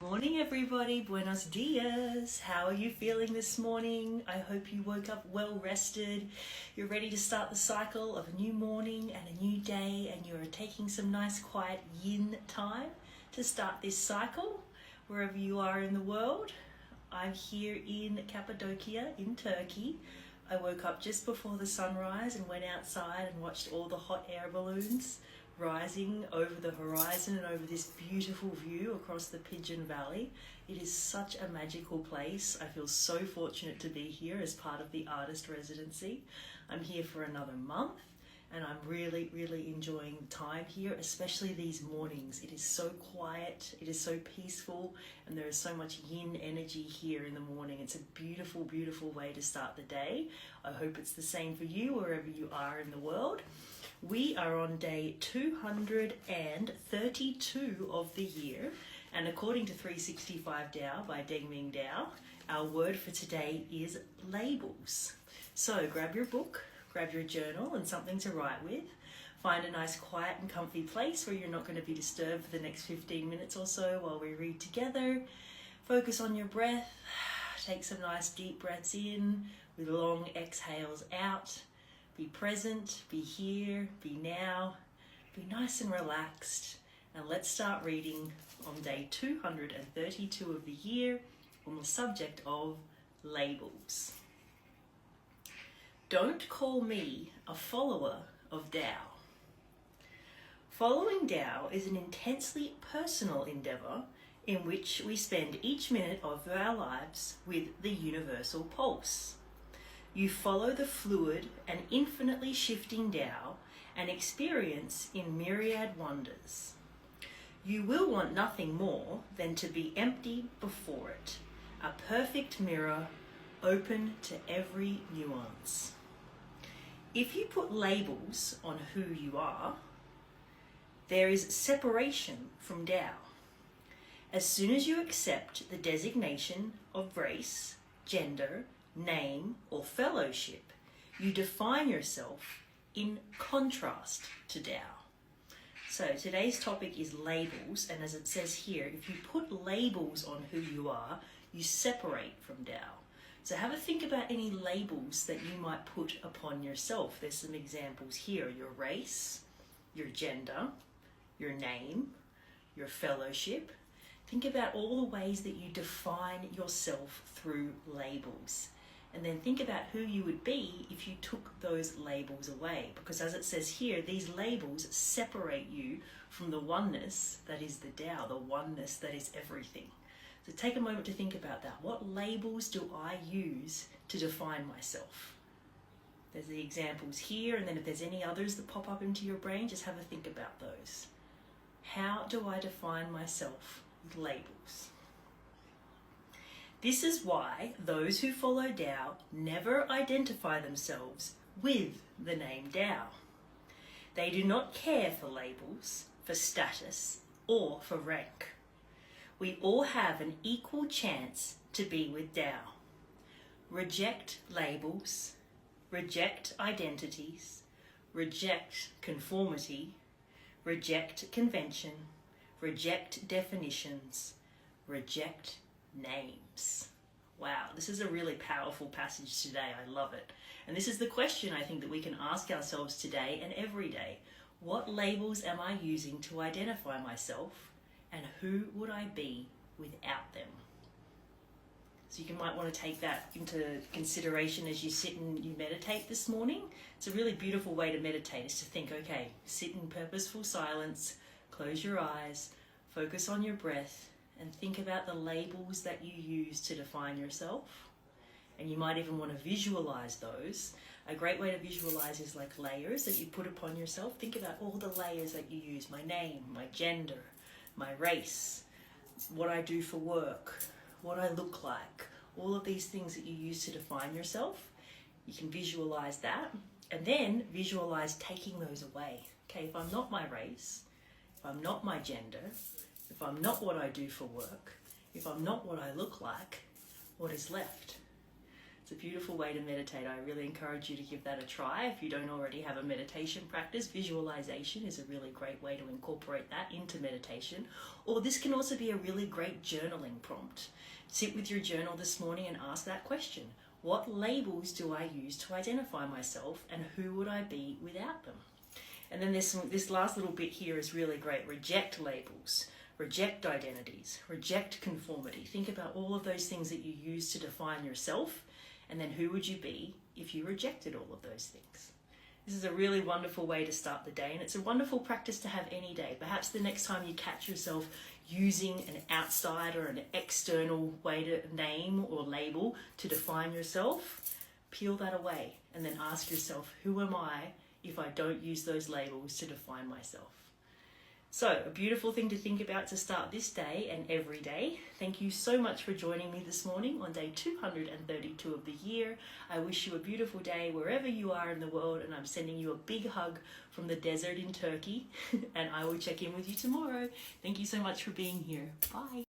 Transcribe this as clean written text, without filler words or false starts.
Morning everybody, buenos dias. How are you feeling this morning? I hope you woke up well rested. You're ready to start the cycle of a new morning and a new day, and you're taking some nice quiet yin time to start this cycle wherever you are in the world. I'm here in Cappadocia in Turkey. I woke up just before the sunrise and went outside and watched all the hot air balloons rising over the horizon and over this beautiful view across the Pigeon Valley. It is such a magical place. I feel so fortunate to be here as part of the artist residency. I'm here for another month and I'm really enjoying the time here, especially these mornings. It is so quiet, it is so peaceful, and there is so much yin energy here in the morning. It's a beautiful way to start the day. I hope it's the same for you wherever you are in the world. We are on day 232 of the year, and according to 365 Tao by Deng Ming Tao, our word for today is labels. So grab your book, grab your journal and something to write with. Find a nice quiet and comfy place where you're not going to be disturbed for the next 15 minutes or so while we read together. Focus on your breath. Take some nice deep breaths in with long exhales out. Be present, be here, be now, be nice and relaxed. And let's start reading on day 232 of the year on the subject of labels. Don't call me a follower of Tao. Following Tao is an intensely personal endeavor in which we spend each minute of our lives with the universal pulse. You follow the fluid and infinitely shifting Tao and experience in myriad wonders. You will want nothing more than to be empty before it, a perfect mirror open to every nuance. If you put labels on who you are, there is separation from Tao. As soon as you accept the designation of race, gender, name, or fellowship, you define yourself in contrast to Tao. So today's topic is labels, and as it says here, if you put labels on who you are, you separate from Tao. So have a think about any labels that you might put upon yourself. There's some examples here: your race, your gender, your name, your fellowship. Think about all the ways that you define yourself through labels. And then think about who you would be if you took those labels away. Because as it says here, these labels separate you from the oneness that is the Tao, the oneness that is everything. So take a moment to think about that. What labels do I use to define myself? There's the examples here, and then if there's any others that pop up into your brain, just have a think about those. How do I define myself with labels? This is why those who follow Tao never identify themselves with the name Tao. They do not care for labels, for status, or for rank. We all have an equal chance to be with Tao. Reject labels, reject identities, reject conformity, reject convention, reject definitions, reject names. Wow, this is a really powerful passage today. I love it. And this is the question I think that we can ask ourselves today and every day. What labels am I using to identify myself, and who would I be without them? So you might want to take that into consideration as you sit and you meditate this morning. It's a really beautiful way to meditate, is to think, okay, sit in purposeful silence, close your eyes, focus on your breath, and think about the labels that you use to define yourself. And you might even want to visualize those. A great way to visualize is like layers that you put upon yourself. Think about all the layers that you use: my name, my gender, my race, what I do for work, what I look like, all of these things that you use to define yourself. You can visualize that, and then visualize taking those away. Okay, if I'm not my race, if I'm not my gender, if I'm not what I do for work, if I'm not what I look like, what is left? It's a beautiful way to meditate. I really encourage you to give that a try. If you don't already have a meditation practice, visualization is a really great way to incorporate that into meditation. Or this can also be a really great journaling prompt. Sit with your journal this morning and ask that question. What labels do I use to identify myself, and who would I be without them? And then this last little bit here is really great. Reject labels. Reject identities, reject conformity. Think about all of those things that you use to define yourself, and then who would you be if you rejected all of those things? This is a really wonderful way to start the day, and it's a wonderful practice to have any day. Perhaps the next time you catch yourself using an outside or an external way to name or label to define yourself, peel that away and then ask yourself, who am I if I don't use those labels to define myself? So, a beautiful thing to think about to start this day and every day. Thank you so much for joining me this morning on day 232 of the year. I wish you a beautiful day wherever you are in the world, and I'm sending you a big hug from the desert in Turkey, and I will check in with you tomorrow. Thank you so much for being here. Bye.